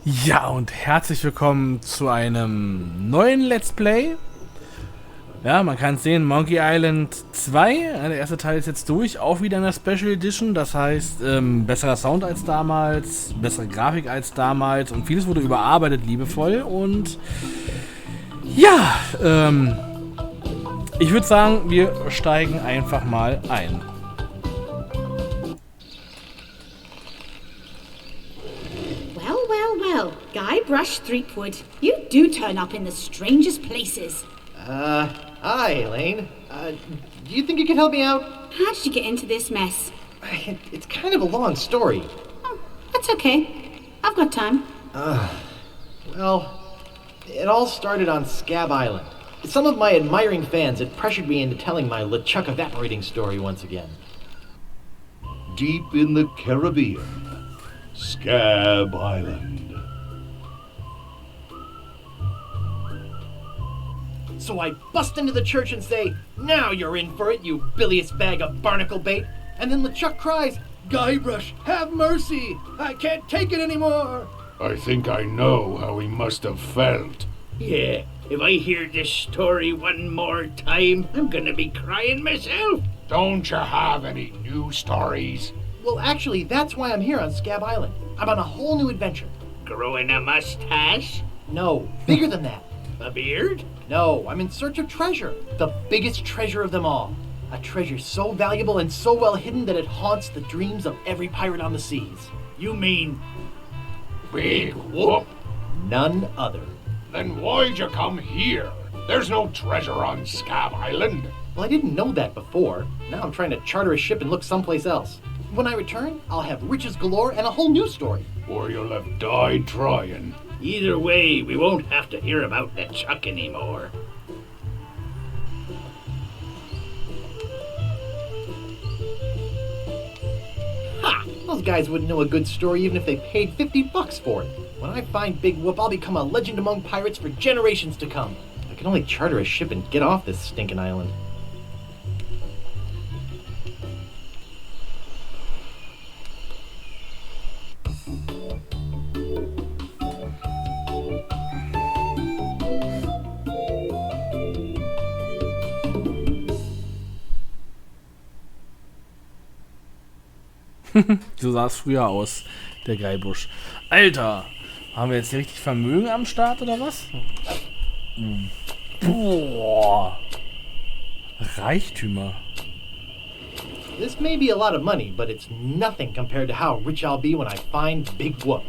Ja, und herzlich willkommen zu einem neuen Let's Play. Ja, man kann es sehen, Monkey Island 2. Ja, der erste Teil ist jetzt durch, auch wieder in der Special Edition. Das heißt, besserer Sound als damals, bessere Grafik als damals und vieles wurde überarbeitet, liebevoll. Und ja, ich würde sagen, wir steigen einfach mal ein. Well, Guybrush Threepwood, you do turn up in the strangest places. Hi, Elaine. Do you think you could help me out? How did you get into this mess? It's kind of a long story. Oh, that's okay. I've got time. Well, it all started on Scab Island. Some of my admiring fans had pressured me into telling my LeChuck evaporating story once again. Deep in the Caribbean, Scab Island. So I bust into the church and say, "Now you're in for it, you bilious bag of barnacle bait." And then LeChuck cries, "Guybrush, have mercy! I can't take it anymore!" I think I know how he must have felt. Yeah, if I hear this story one more time, I'm gonna be crying myself. Don't you have any new stories? Well, actually, that's why I'm here on Scab Island. I'm on a whole new adventure. Growing a mustache? No, bigger than that. A beard? No, I'm in search of treasure. The biggest treasure of them all. A treasure so valuable and so well hidden that it haunts the dreams of every pirate on the seas. You mean Big whoop. None other. Then why'd you come here? There's no treasure on Scab Island. Well, I didn't know that before. Now I'm trying to charter a ship and look someplace else. When I return, I'll have riches galore and a whole new story. Or you'll have died trying. either way, we won't have to hear about LeChuck anymore. Ha! Those guys wouldn't know a good story even if they paid $50 for it. When I find Big Whoop, I'll become a legend among pirates for generations to come. I can only charter a ship and get off this stinking island. So sah es früher aus, der Guybrush. Alter, haben wir jetzt hier richtig Vermögen am Start oder was? Boah. Reichtümer. This may be a lot of money, but it's nothing compared to how rich I'll be when I find Big Whoop.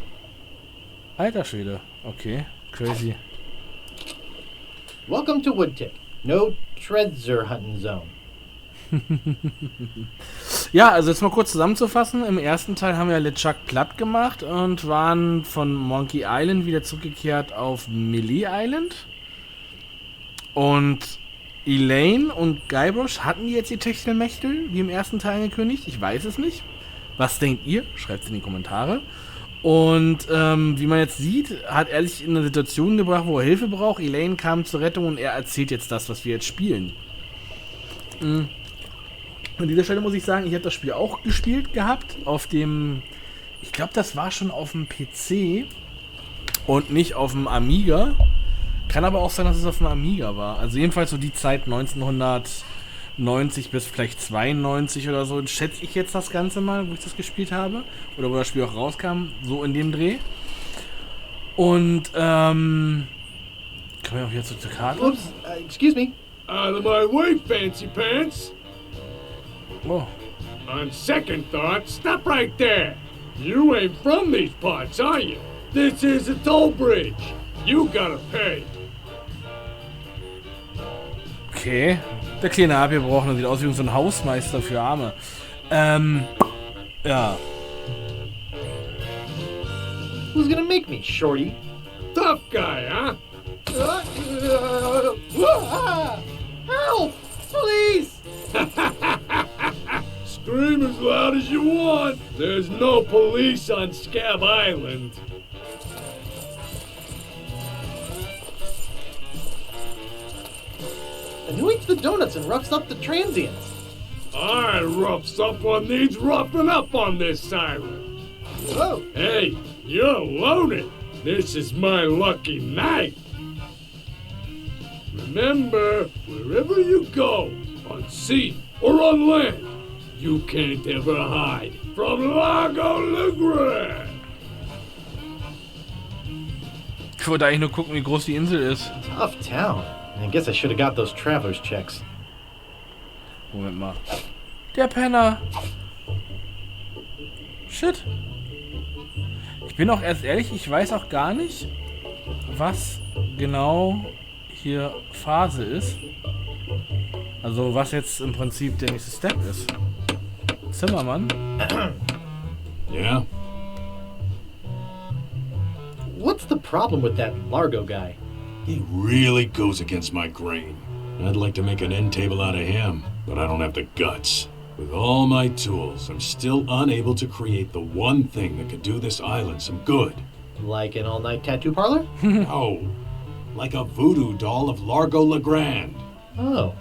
Alter Schwede. Okay, crazy. Welcome to Woodtip. No treasure hunting zone. Ja, also jetzt mal kurz zusammenzufassen. Im ersten Teil haben wir LeChuck platt gemacht und waren von Monkey Island wieder zurückgekehrt auf Melee Island. Und Elaine und Guybrush, hatten die jetzt ihr Techtelmechtel, wie im ersten Teil angekündigt? Ich weiß es nicht. Was denkt ihr? Schreibt es in die Kommentare. Und wie man jetzt sieht, hat er sich in eine Situation gebracht, wo er Hilfe braucht. Elaine kam zur Rettung und er erzählt jetzt das, was wir jetzt spielen. An dieser Stelle muss ich sagen, ich habe das Spiel auch gespielt gehabt auf dem, ich glaube, das war schon auf dem PC und nicht auf dem AMIGA. Kann aber auch sein, dass es auf dem AMIGA war. Also jedenfalls so die Zeit 1990 bis vielleicht 92 oder so, schätze ich jetzt das Ganze mal, wo ich das gespielt habe. Oder wo das Spiel auch rauskam, so in dem Dreh. Und, kommen wir auch wieder zur Karte. Oops, excuse me. Out of my way, fancy pants! Oh. On second thought, stop right there! You ain't from these parts, are you? This is a toll bridge. You gotta pay. Okay. Der kleine Abgebrochene sieht aus wie so ein Hausmeister für Arme. Ja. Who's gonna make me, shorty? Tough guy, huh? Help! Please! Scream as loud as you want. There's no police on Scab Island. And who eats the donuts and roughs up the transients? I rough someone needs roughing up on this island. Whoa! Hey, you're loaded. This is my lucky night. Remember, wherever you go, on sea or on land, you can't ever hide from Lago Legrand. Ich wollte eigentlich nur gucken, wie groß die Insel ist. Tough town. I guess I should have got those traveler's checks. Moment mal. Der Penner. Shit. Ich bin auch erst ehrlich, ich weiß auch gar nicht, was genau hier Phase ist. Also was jetzt im Prinzip der nächste Step ist. Zimmermann. Yeah? What's the problem with that Largo guy? He really goes against my grain. I'd like to make an end table out of him, but I don't have the guts. With all my tools, I'm still unable to create the one thing that could do this island some good. Like an all-night tattoo parlor? No, like a voodoo doll of Largo Legrand. Oh.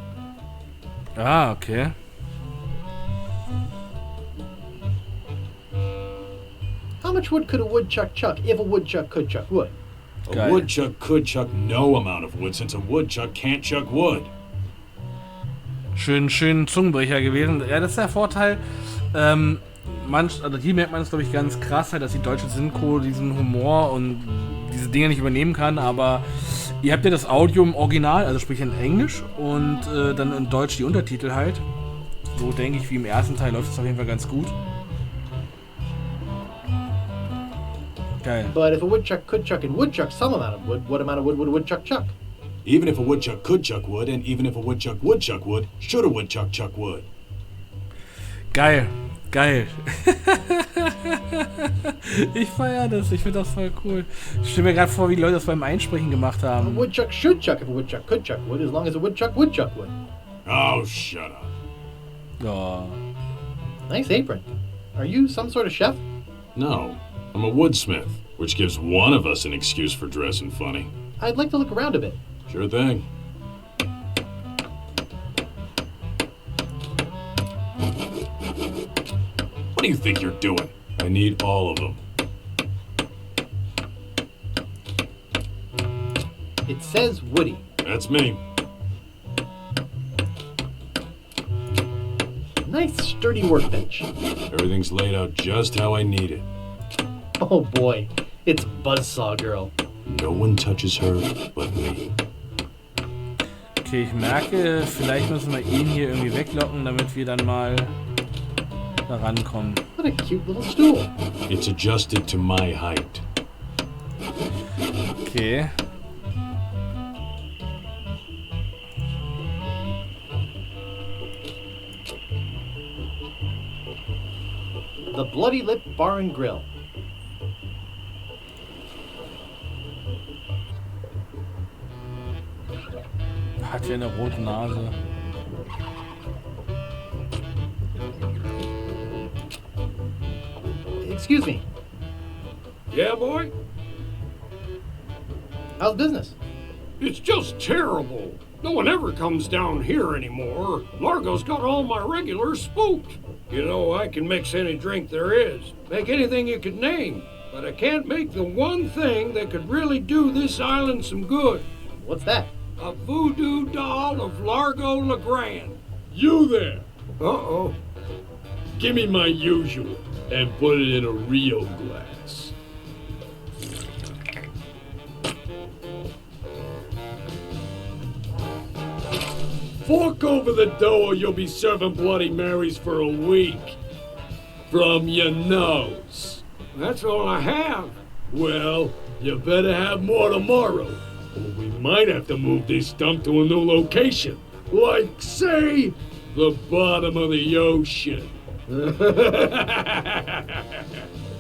Ah, okay. How much wood could a woodchuck chuck if a woodchuck could chuck wood? A woodchuck could chuck no amount of wood since a woodchuck can't chuck wood. Schön Zungenbrecher gewesen. Ja, das ist der Vorteil. Also hier merkt man es, glaube ich, ganz krass, halt, dass die deutsche Synchro diesen Humor und diese Dinge nicht übernehmen kann, aber ihr habt ja das Audio im Original, also sprich in Englisch und dann in Deutsch die Untertitel halt. So denke ich, wie im ersten Teil läuft es auf jeden Fall ganz gut. Geil. But if a woodchuck could chuck and would chuck some amount of wood, what amount of wood would a woodchuck chuck? Even if a woodchuck could chuck wood, and even if a woodchuck would chuck wood, should a woodchuck chuck wood? Geil. Ich feiere das, ich finde das voll cool. Ich stelle mir gerade vor, wie die Leute das beim Einsprechen gemacht A haben. woodchuck should chuck if a woodchuck could chuck wood, as long as a woodchuck would chuck wood. Oh, shut up. Oh. Nice apron. Are you some sort of chef? No, I'm a woodsmith, which gives one of us an excuse for dressing funny. I'd like to look around a bit. Sure thing. What do you think you're doing? I need all of them. It says Woody. That's me. Nice sturdy workbench. Everything's laid out just how I need it. Oh boy, it's Buzzsaw Girl. No one touches her but me. Okay, ich merke, vielleicht müssen wir ihn hier irgendwie weglocken, damit wir dann mal da rankommen. What a cute little stool. It's adjusted to my height. Okay. The Bloody Lip Bar and Grill. Hat ja eine rote Nase. Excuse me, Yeah, boy? how's business? It's just terrible. No one ever comes down here anymore. Largo's got all my regulars spooked. You know, I can mix any drink there is, make anything you could name, but I can't make the one thing that could really do this island some good. What's that? A voodoo doll of Largo Legrand. You there? Uh-oh. Give me my usual and put it in a real glass. Fork over the dough or you'll be serving Bloody Marys for a week. From your nose. That's all I have. Well, you better have more tomorrow, or we might have to move this dump to a new location. Like, say, the bottom of the ocean.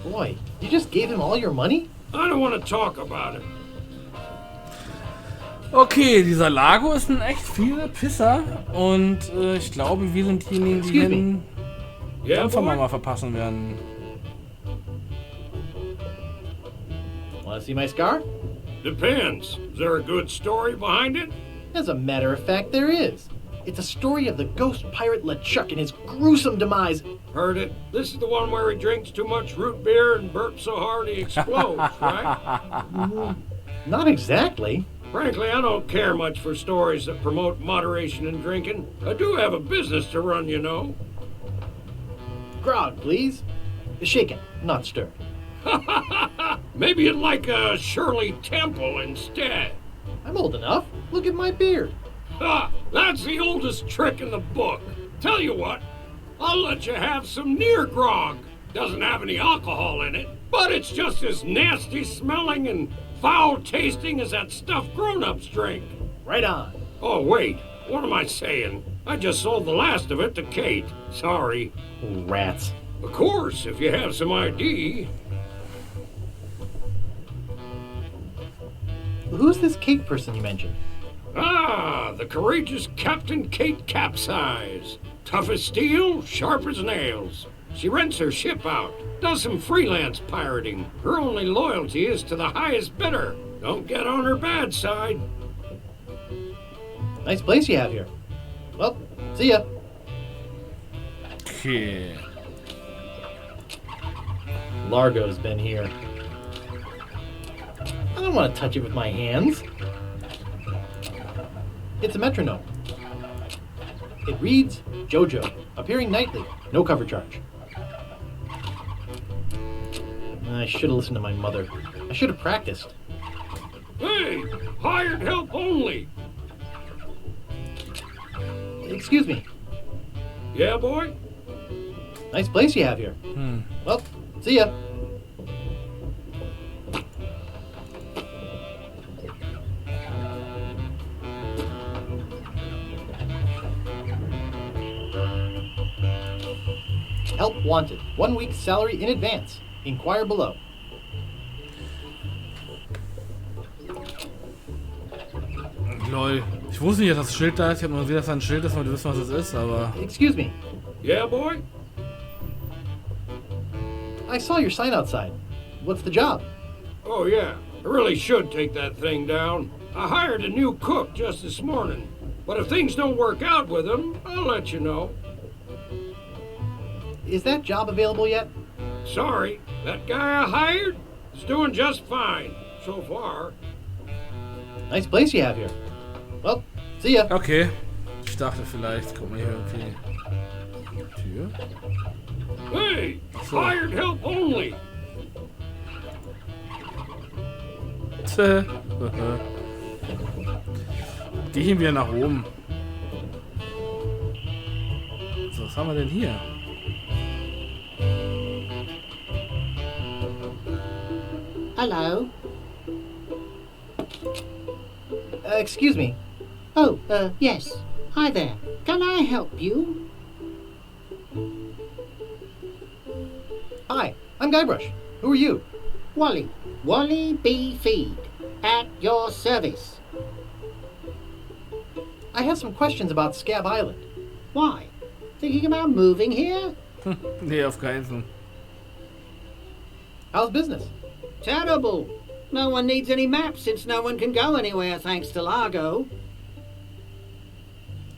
Boy, you just gave him all your money? I don't want to talk about it. Okay, dieser Lago ist ein echt fieser Pisser und ich glaube, wir sind diejenigen, die den Yeah, Dampfer boy? mal verpassen werden. Want to see my scar? Depends. Is there a good story behind it? As a matter of fact, there is. It's a story of the ghost pirate LeChuck and his gruesome demise. Heard it. This is the one where he drinks too much root beer and burps so hard he explodes, right? Not exactly. Frankly, I don't care much for stories that promote moderation in drinking. I do have a business to run, you know. Grog, please. Shaken, not stirred. Maybe you'd like a Shirley Temple instead. I'm old enough. Look at my beard. Ha! That's the oldest trick in the book. Tell you what, I'll let you have some near grog. Doesn't have any alcohol in it, but it's just as nasty smelling and foul tasting as that stuff grown-ups drink. Right on. Oh, wait. What am I saying? I just sold the last of it to Kate. Sorry. Rats. Of course, if you have some ID. Who's this Kate person you mentioned? Ah, the courageous Captain Kate Capsize. Tough as steel, sharp as nails. She rents her ship out, does some freelance pirating. Her only loyalty is to the highest bidder. Don't get on her bad side. Nice place you have here. Well, see ya. Okay. Largo's been here. I don't want to touch it with my hands. It's a metronome. It reads JoJo, appearing nightly, no cover charge. I should have listened to my mother. I should have practiced. Hey, hired help only. Excuse me. Yeah, boy? Nice place you have here. Well, see ya. Help wanted. 1 week's salary in advance. Inquire below. Lol. Ich wusste nicht, dass das Schild da ist. Ich habe nur gesehen, dass da ein Schild ist, weil wir wissen, was das ist, aber... Excuse me. Yeah, boy? I saw your sign outside. What's the job? Oh, yeah. I really should take that thing down. I hired a new cook just this morning. But if things don't work out with him, I'll let you know. Is that job available yet? Sorry, that guy I hired is doing just fine so far. Nice place you have here. Well, see ya. Okay. Ich dachte vielleicht, guck mal hier irgendwie. Tür? Hey, So. hired help only. Gehen wir nach oben. So, was haben wir denn hier? Hello. Excuse me. Oh, yes. Hi there. Can I help you? Hi, I'm Guybrush. Who are you? Wally. Wally B. Feed. At your service. I have some questions about Scab Island. Why? Thinking about moving here? Nee, auf keinen Fall. How's business? Terrible. No one needs any maps since no one can go anywhere thanks to Largo.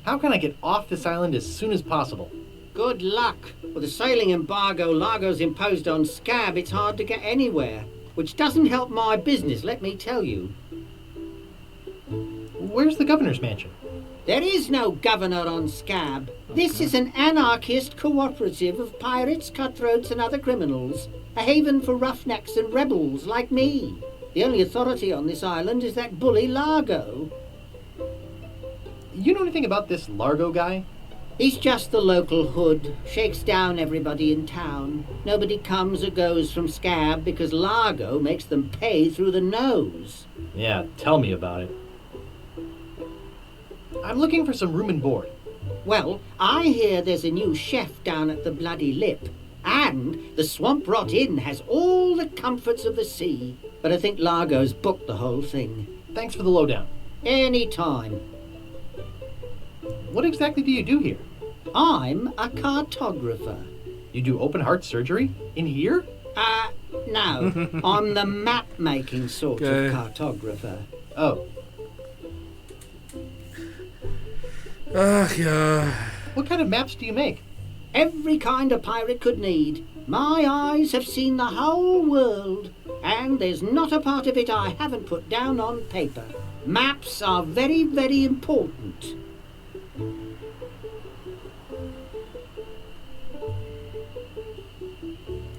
How can I get off this island as soon as possible? Good luck. With the sailing embargo Largo's imposed on Scab, it's hard to get anywhere. Which doesn't help my business, let me tell you. Where's the governor's mansion? There is no governor on Scab. This is an anarchist cooperative of pirates, cutthroats and other criminals. A haven for roughnecks and rebels like me. The only authority on this island is that bully Largo. You know anything about this Largo guy? He's just the local hood, shakes down everybody in town. Nobody comes or goes from Scab because Largo makes them pay through the nose. Yeah, tell me about it. I'm looking for some room and board. Well, I hear there's a new chef down at the Bloody Lip. And the Swamp Rot Inn has all the comforts of the sea. But I think Largo's booked the whole thing. Thanks for the lowdown. Any time. What exactly do you do here? I'm a cartographer. You do open heart surgery? In here? No. I'm the map-making sort Okay. of cartographer. Oh. Ach ja. What kind of maps do you make? Every kind a pirate could need. My eyes have seen the whole world, and there's not a part of it I haven't put down on paper. Maps are very, very important.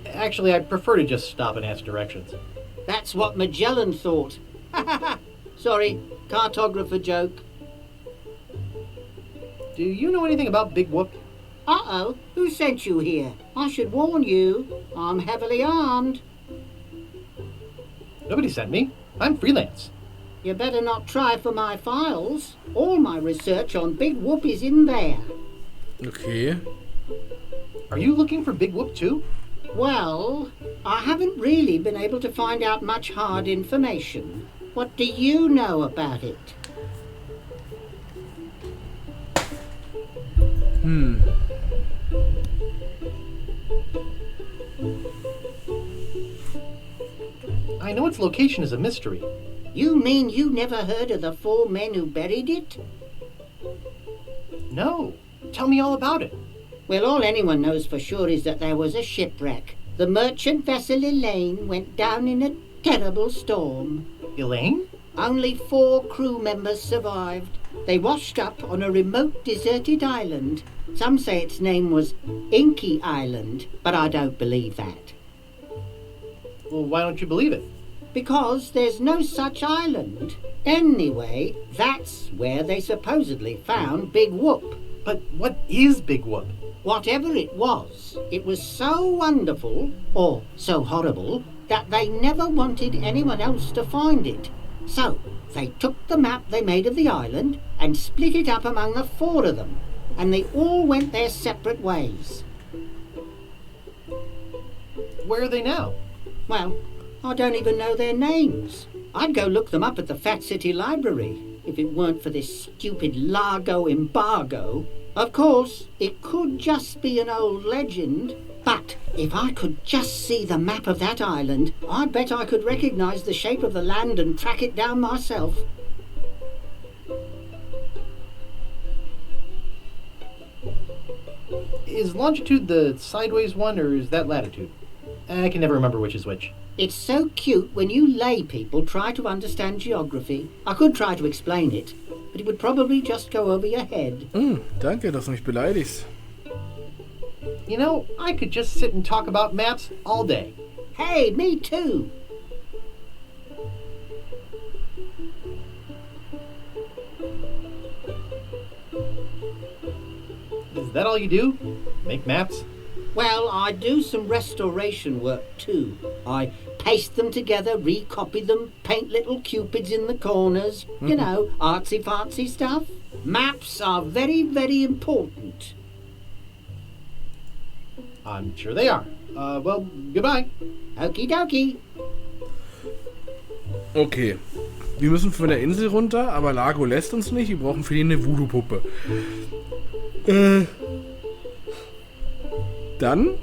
Actually, I'd prefer to just stop and ask directions. That's what Magellan thought. Sorry, cartographer joke. Do you know anything about Big Whoop? Uh-oh, who sent you here? I should warn you, I'm heavily armed. Nobody sent me. I'm freelance. You better not try for my files. All my research on Big Whoop is in there. Okay. Are you looking for Big Whoop too? Well, I haven't really been able to find out much hard information. What do you know about it? I know its location is a mystery. You mean you never heard of the 4 men who buried it? No. Tell me all about it. Well, all anyone knows for sure is that there was a shipwreck. The merchant vessel Elaine went down in a terrible storm. Elaine? Only 4 crew members survived. They washed up on a remote deserted island. Some say its name was Inky Island, but I don't believe that. Well, why don't you believe it? Because there's no such island. Anyway, that's where they supposedly found Big Whoop. But what is Big Whoop? Whatever it was so wonderful, or so horrible, that they never wanted anyone else to find it. So, they took the map they made of the island and split it up among the 4 of them, and they all went their separate ways. Where are they now? Well, I don't even know their names. I'd go look them up at the Fat City Library, if it weren't for this stupid Largo embargo. Of course, it could just be an old legend, but if I could just see the map of that island, I bet I could recognize the shape of the land and track it down myself. Is longitude the sideways one, or is that latitude? I can never remember which is which. It's so cute when you lay people try to understand geography. I could try to explain it, but it would probably just go over your head. Danke, dass du mich beleidigst. You know, I could just sit and talk about maps all day. Hey, me too. Is that all you do? Make maps? Well, I do some restoration work too. I paste them together, recopy them, paint little cupids in the corners. You know, artsy-fartsy stuff. Maps are very, very important. I'm sure they are. Well, goodbye. Okie dokie. Okay. Wir müssen von der Insel runter, aber Largo lässt uns nicht. Wir brauchen für ihn eine Voodoo-Puppe. Dann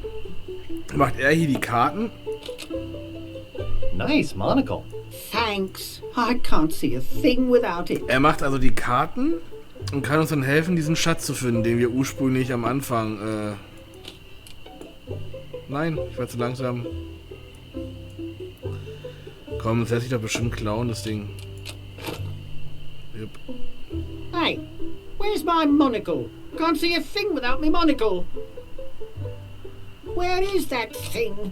macht er hier die Karten. Nice monocle. Thanks. I can't see a thing without it. Er macht also die Karten und kann uns dann helfen, diesen Schatz zu finden, den wir ursprünglich am Anfang... Nein, ich war zu langsam. Komm, das lässt sich doch bestimmt klauen, das Ding. Yep. Hey, where's my monocle? Can't see a thing without me monocle. Where is that thing?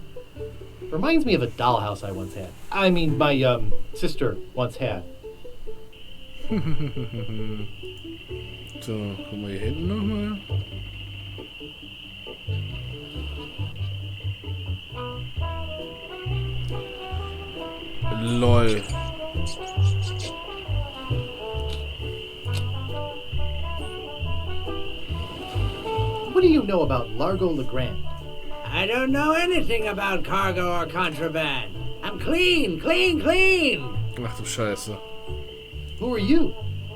Reminds me of a dollhouse I once had. I mean, my, sister once had. So, gucken wir hier hinten nochmal. LOL. What do you know about Largo LeGrand? I don't know anything about cargo or contraband. I'm clean, clean, clean. Ach du Scheiße. Who are you?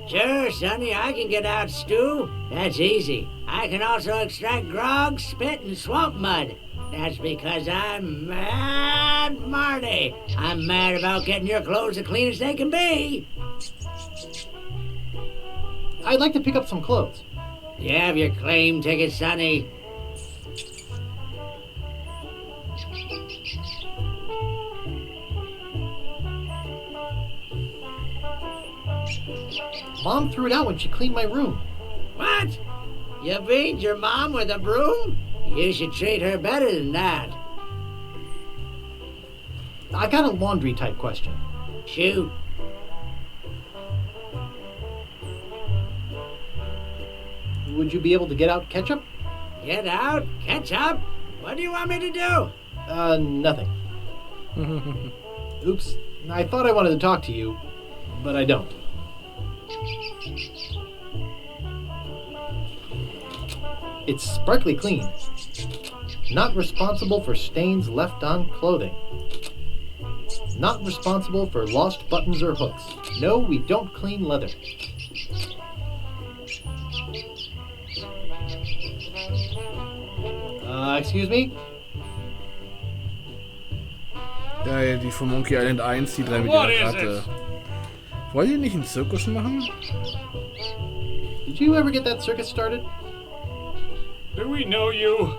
Sure, Sonny, I can get out stew. That's easy. I can also extract grog, spit, and swamp mud. That's because I'm Mad Marty. I'm mad about getting your clothes as clean as they can be. I'd like to pick up some clothes. You have your claim ticket, Sonny? Mom threw it out when she cleaned my room. What? You beat your mom with a broom? You should treat her better than that. I got a laundry type question. Shoot. Would you be able to get out ketchup? Get out? Catch up? What do you want me to do? Nothing. Oops. I thought I wanted to talk to you, but I don't. It's sparkly clean. Not responsible for stains left on clothing. Not responsible for lost buttons or hooks. No, we don't clean leather. Excuse me? Ja, die von Monkey Island 1, die drei mit ihrer Karte. Wollt ihr nicht einen Zirkus machen? Did you ever get that circus started? Do we know you?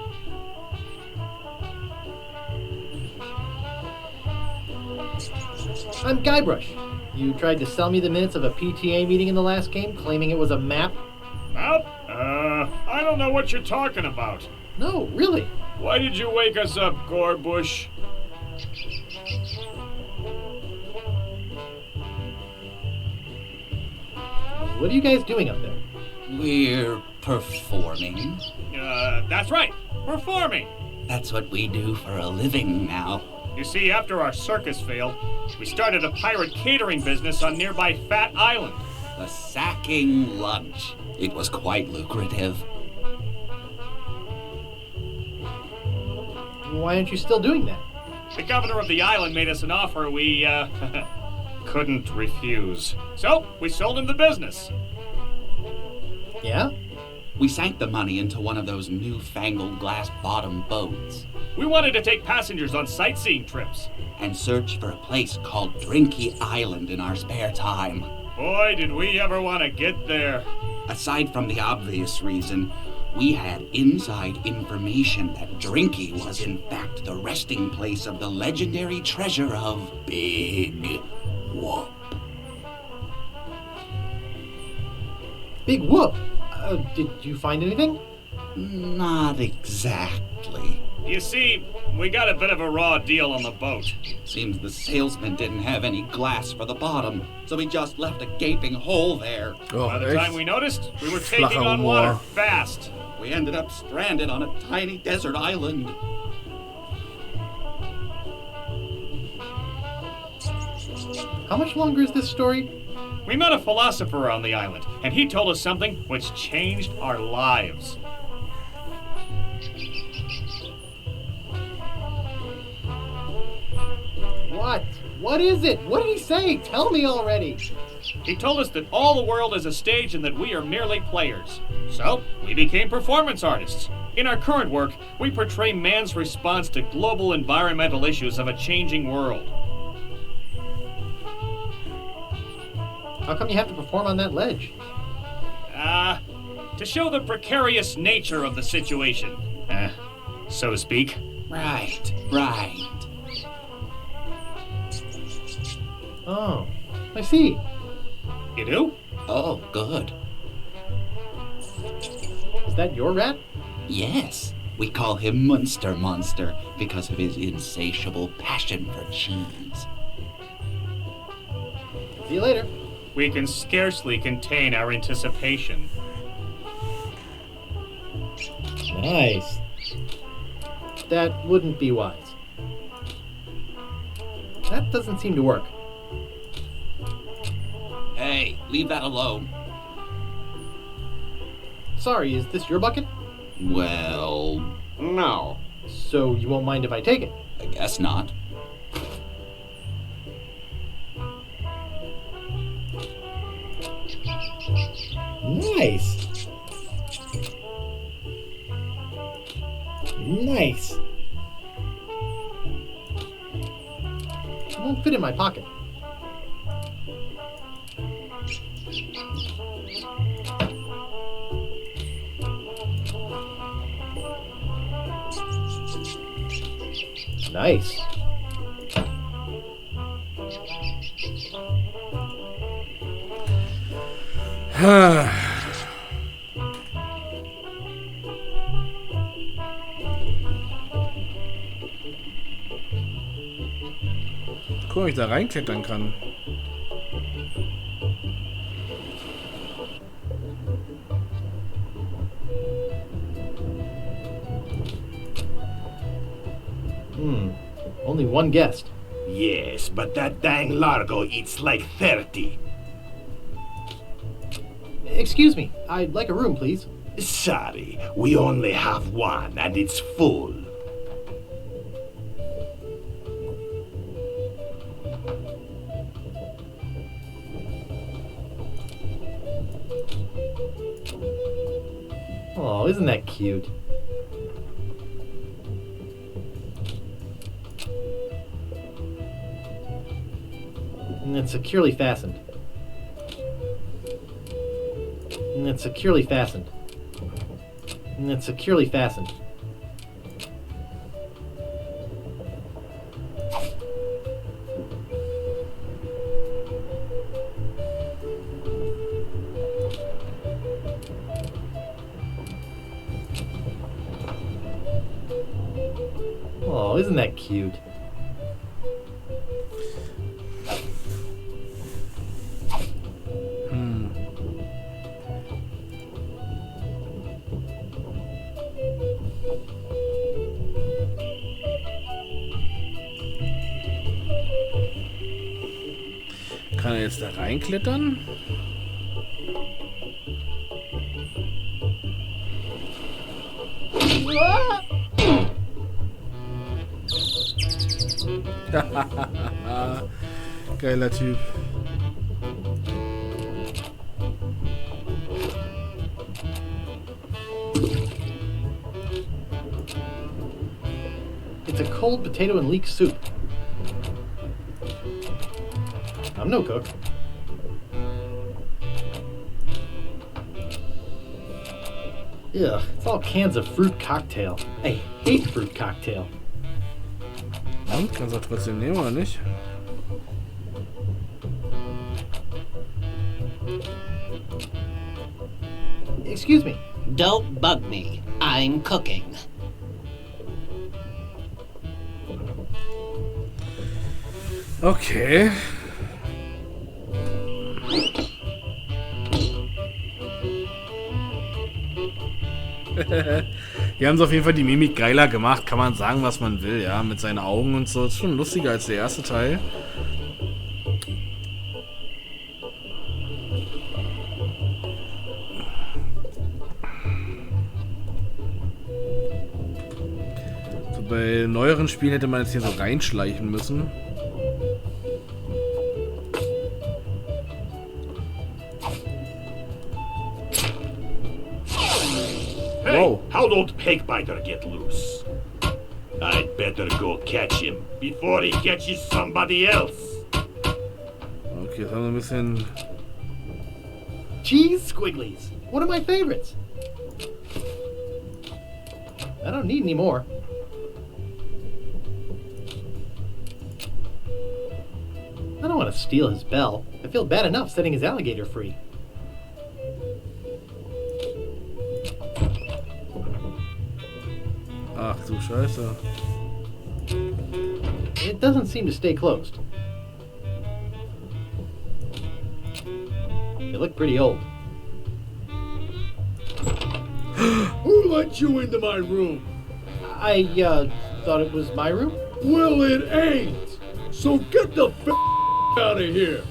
I'm Guybrush. You tried to sell me the minutes of a PTA meeting in the last game, claiming it was a map? Map? I don't know what you're talking about. No, really. Why did you wake us up, Gorbush? What are you guys doing up there? We're performing. That's right. Performing. That's what we do for a living now. You see, after our circus failed, we started a pirate catering business on nearby Fat Island. The sacking lunch. It was quite lucrative. Why aren't you still doing that? The governor of the island made us an offer we, couldn't refuse. So, we sold him the business. Yeah? We sank the money into one of those newfangled glass-bottom boats. We wanted to take passengers on sightseeing trips. And search for a place called Drinky Island in our spare time. Boy, did we ever want to get there. Aside from the obvious reason, we had inside information that Drinky was in fact the resting place of the legendary treasure of Big Whoop. Big Whoop? Did you find anything? Not exactly. You see, we got a bit of a raw deal on the boat. Seems the salesman didn't have any glass for the bottom, so he just left a gaping hole there. Oh, By the time we noticed, we were taking on water fast. We ended up stranded on a tiny desert island. How much longer is this story? We met a philosopher on the island, and he told us something which changed our lives. What? What is it? What did he say? Tell me already. He told us that all the world is a stage and that we are merely players. So, we became performance artists. In our current work, we portray man's response to global environmental issues of a changing world. How come you have to perform on that ledge? To show the precarious nature of the situation, so to speak. Right. Oh, I see. You do? Oh, good. Is that your rat? Yes, we call him Munster Monster because of his insatiable passion for cheese. See you later. We can scarcely contain our anticipation. Nice. That wouldn't be wise. That doesn't seem to work. Hey, leave that alone. Sorry, is this your bucket? Well, no. So you won't mind if I take it? I guess not. Nice. Nice. It won't fit in my pocket. Nice. Guck, ob ich da reinklettern kann. Only one guest. Yes, but that dang Largo eats like 30. Excuse me, I'd like a room, please. Sorry, we only have one and it's full. Oh, isn't that cute? And it's securely fastened. And it's securely fastened. And it's securely fastened. Oh, isn't that cute? Kann er jetzt da reinklettern? Geiler Typ. It's a cold potato and leek soup. I'm no cook. Ugh, it's all cans of fruit cocktail. I hate fruit cocktail. Und? Kannst du trotzdem nehmen, oder nicht? Excuse me. Don't bug me. I'm cooking. Okay. Hier haben sie auf jeden Fall die Mimik geiler gemacht, kann man sagen, was man will, ja, mit seinen Augen und so. Ist schon lustiger als der erste Teil. So, bei neueren Spielen hätte man jetzt hier so reinschleichen müssen. Hey, how'd old Pegbiter get loose? I'd better go catch him before he catches somebody else. Okay, jetzt haben wir ein bisschen... Cheese squigglies. One of my favorites. I don't need any more. I don't want to steal his bell. I feel bad enough setting his alligator free. Ach du Scheiße. It doesn't seem to stay closed. They look pretty old. Who let you into my room? I, thought it was my room? Well, it ain't. So get the f*** out of here.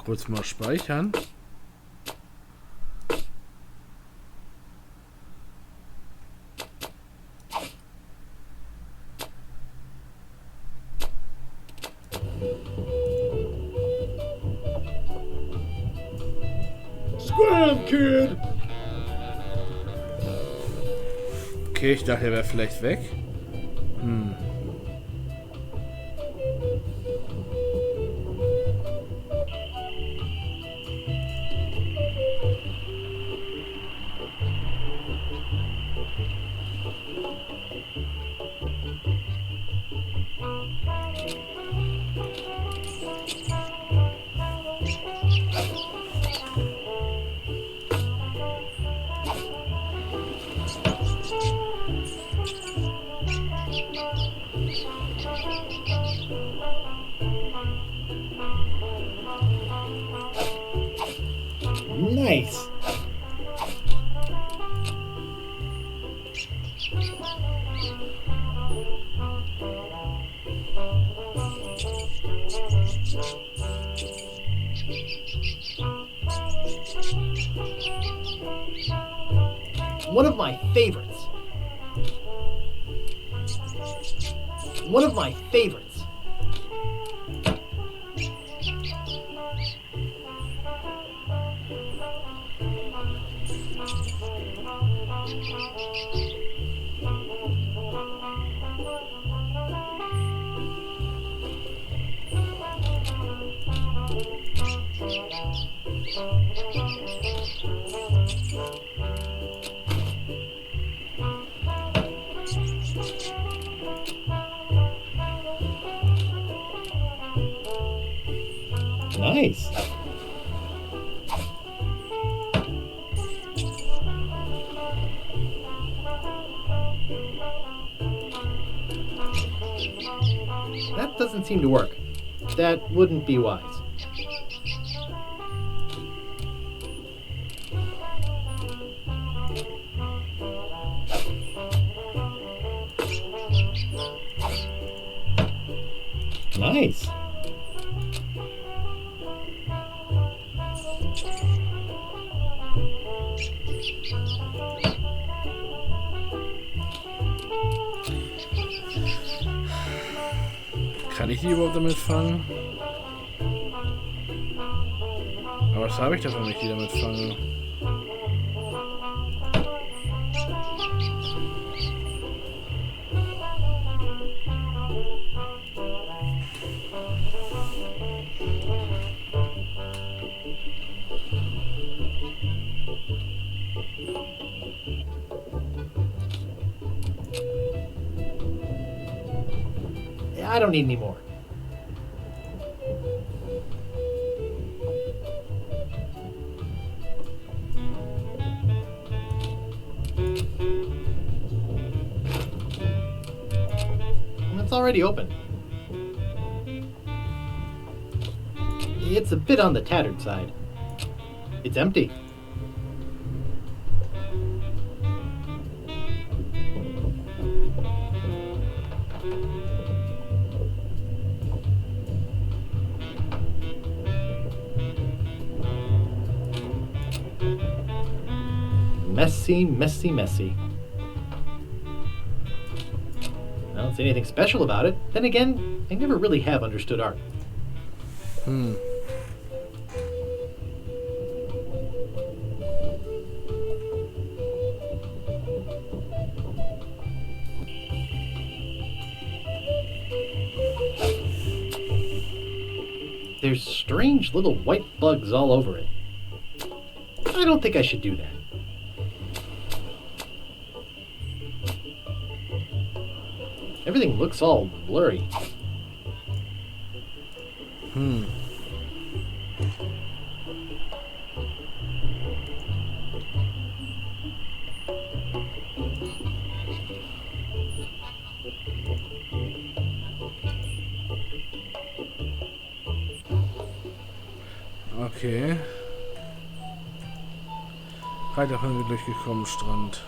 Kurz mal speichern. Scram, kid. Okay, ich dachte, er wäre vielleicht weg. Nice. One of my favorites. One of my favorites. Nice. That doesn't seem to work. That wouldn't be wise. Nice. Kann ich die überhaupt damit fangen? Aber was habe ich davon, wenn ich die damit fange? I don't need any more. It's already open. It's a bit on the tattered side. It's empty. Messy, messy, messy. I don't see anything special about it. Then again, I never really have understood art. There's strange little white bugs all over it. I don't think I should do that. Everything looks all blurry. Okay. Weiter haben wir durchgekommen, Strand.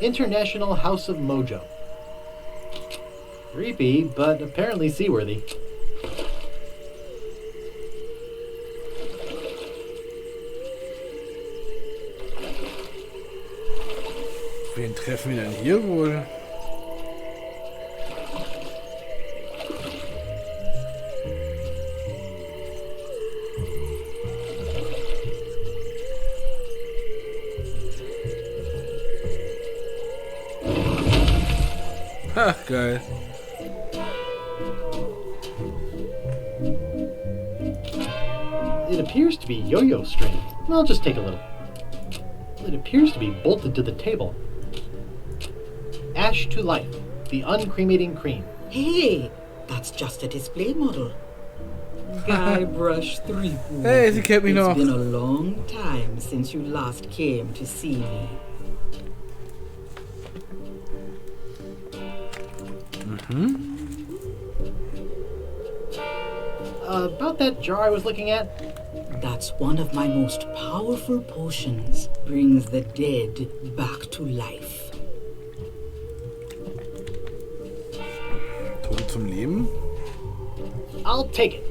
International House of Mojo. Creepy, but apparently seaworthy. Wen treffen wir denn hier wohl? Geil. It appears to be yo-yo string. I'll just take a little. It appears to be bolted to the table. Ash to life. The uncremating cream. Hey, that's just a display model. Guybrush Threepwood. Hey, sie kennt mich noch. It's been a long time since you last came to see me. About that jar I was looking at? That's one of my most powerful potions. Brings the dead back to life. Tod zum Leben? I'll take it.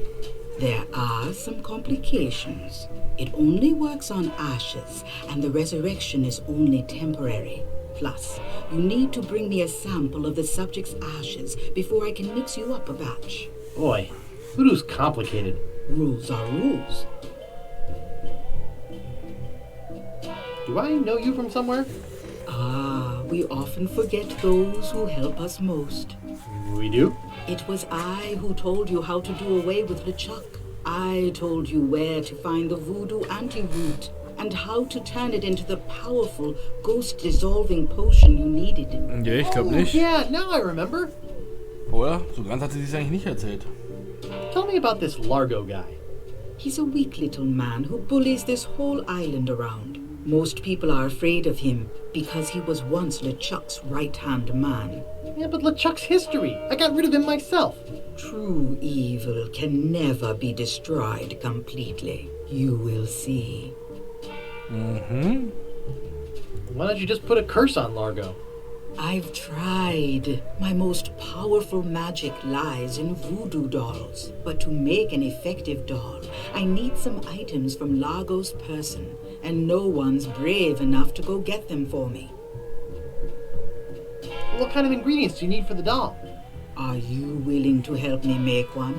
There are some complications. It only works on ashes, and the resurrection is only temporary. Plus, you need to bring me a sample of the subject's ashes before I can mix you up a batch. Boy, voodoo's complicated. Rules are rules. Do I know you from somewhere? Ah, we often forget those who help us most. We do? It was I who told you how to do away with LeChuck. I told you where to find the voodoo antidote and how to turn it into the powerful, ghost-dissolving potion you needed. Ja, ich glaube nicht. Yeah, now I remember. Oder? So ganz hat sie es eigentlich nicht erzählt. Tell me about this Largo guy. He's a weak little man who bullies this whole island around. Most people are afraid of him because he was once LeChuck's right-hand man. Yeah, but LeChuck's history. I got rid of him myself. True evil can never be destroyed completely. You will see. Why don't you just put a curse on Largo? I've tried. My most powerful magic lies in voodoo dolls. But to make an effective doll, I need some items from Largo's person, and no one's brave enough to go get them for me. What kind of ingredients do you need for the doll? Are you willing to help me make one?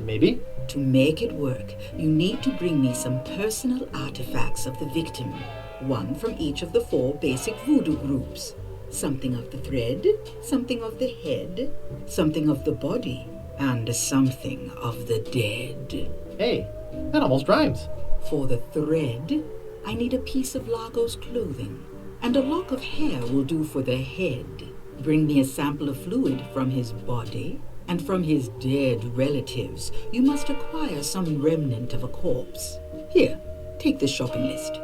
Maybe. To make it work, you need to bring me some personal artifacts of the victim. One from each of the 4 basic voodoo groups. Something of the thread, something of the head, something of the body, and something of the dead. Hey, that almost rhymes. For the thread, I need a piece of Largo's clothing, and a lock of hair will do for the head. Bring me a sample of fluid from his body, and from his dead relatives, you must acquire some remnant of a corpse. Here, take this shopping list.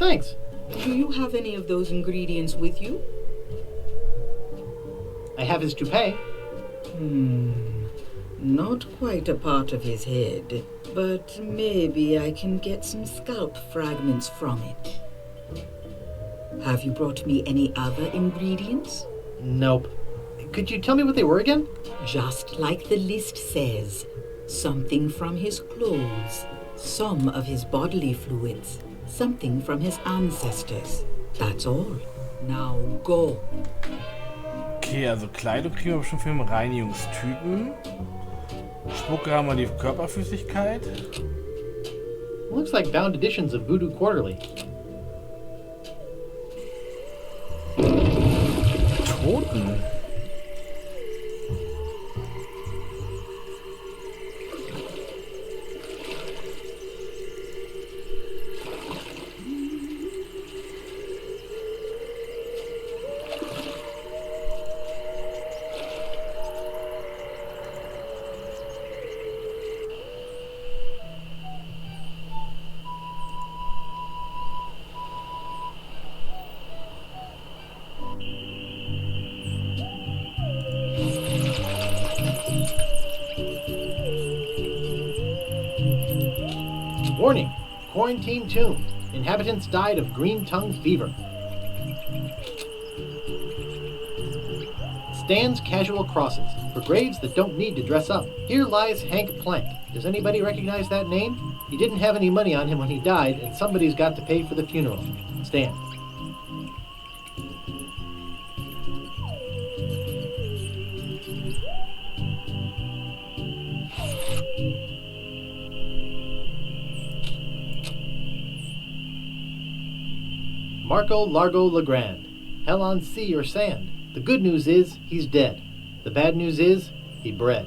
Thanks. Do you have any of those ingredients with you? I have his toupee. Not quite a part of his head, but maybe I can get some scalp fragments from it. Have you brought me any other ingredients? Nope. Could you tell me what they were again? Just like the list says. Something from his clothes, some of his bodily fluids, something from his ancestors. That's all. Now go. Okay, also Kleidung kriegen wir schon für den Reinigungstypen. Spucke haben wir die Körperflüssigkeit. Looks like bound editions of Voodoo Quarterly. Toten. Warning, quarantine tomb. Inhabitants died of green tongue fever. Stands casual crosses for graves that don't need to dress up. Here lies Hank Plank. Does anybody recognize that name? He didn't have any money on him when he died, and somebody's got to pay for the funeral. Stand. Marco Largo Legrand. Hell on sea or sand. The good news is, he's dead. The bad news is, he bred.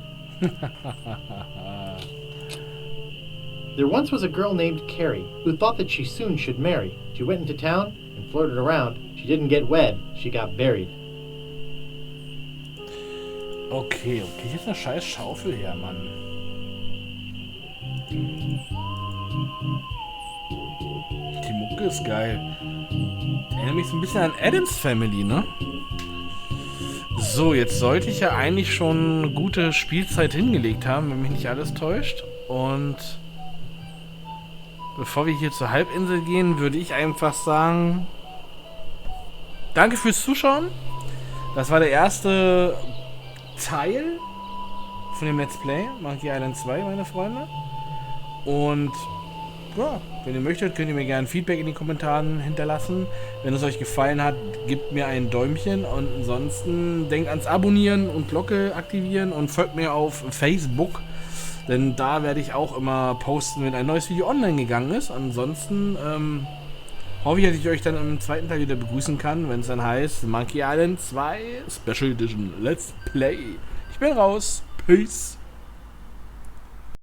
There once was a girl named Carrie who thought that she soon should marry. She went into town and flirted around. She didn't get wed, she got buried. Okay, hier ist eine scheiß Schaufel her, Mann. Die Mucke ist geil. Erinnert mich so ein bisschen an Addams Family, ne? So, jetzt sollte ich ja eigentlich schon eine gute Spielzeit hingelegt haben, wenn mich nicht alles täuscht. Und bevor wir hier zur Halbinsel gehen, würde ich einfach sagen, danke fürs Zuschauen. Das war der erste Teil von dem Let's Play, Monkey Island 2, meine Freunde. Und ja, wenn ihr möchtet, könnt ihr mir gerne Feedback in den Kommentaren hinterlassen. Wenn es euch gefallen hat, gebt mir ein Däumchen. Und ansonsten denkt ans Abonnieren und Glocke aktivieren und folgt mir auf Facebook. Denn da werde ich auch immer posten, wenn ein neues Video online gegangen ist. Ansonsten hoffe ich, dass ich euch dann im zweiten Teil wieder begrüßen kann, wenn es dann heißt Monkey Island 2 Special Edition Let's Play. Ich bin raus. Peace.